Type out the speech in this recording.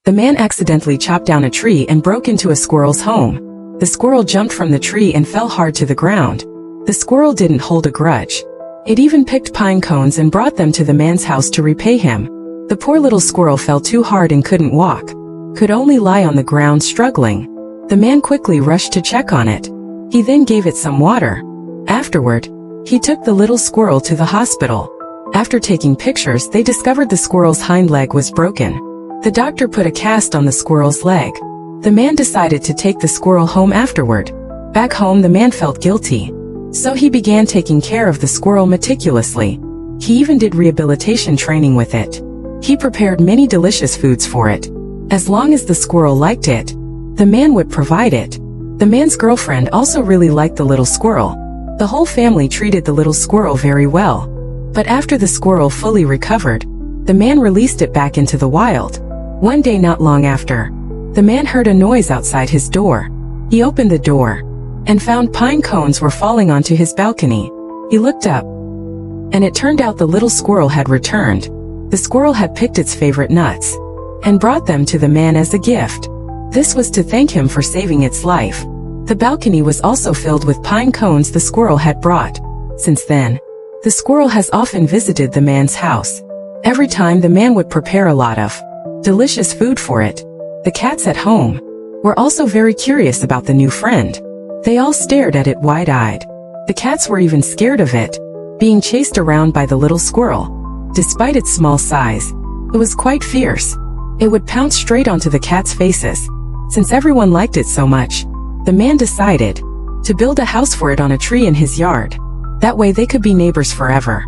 The man accidentally chopped down a tree and broke into a squirrel's home. The squirrel jumped from the tree and fell hard to the ground. The squirrel didn't hold a grudge. It even picked pine cones and brought them to the man's house to repay him. The poor little squirrel fell too hard and couldn't walk, could only lie on the ground struggling. The man quickly rushed to check on it. He then gave it some water. Afterward, he took the little squirrel to the hospital. After taking pictures, they discovered the squirrel's hind leg was broken. The doctor put a cast on the squirrel's leg. The man decided to take the squirrel home afterward. Back home, the man felt guilty. So he began taking care of the squirrel meticulously. He even did rehabilitation training with it. He prepared many delicious foods for it. As long as the squirrel liked it, the man would provide it. The man's girlfriend also really liked the little squirrel. The whole family treated the little squirrel very well. But after the squirrel fully recovered, the man released it back into the wild. One day not long after, the man heard a noise outside his door. He opened the door and found pine cones were falling onto his balcony. He looked up, and it turned out the little squirrel had returned. The squirrel had picked its favorite nuts and brought them to the man as a gift. This was to thank him for saving its life. The balcony was also filled with pine cones the squirrel had brought. Since then, the squirrel has often visited the man's house. Every time the man would prepare a lot of delicious food for it. The cats at home were also very curious about the new friend. They all stared at it wide-eyed. The cats were even scared of it, being chased around by the little squirrel. Despite its small size, it was quite fierce. It would pounce straight onto the cats' faces. Since everyone liked it so much, the man decided to build a house for it on a tree in his yard. That way they could be neighbors forever.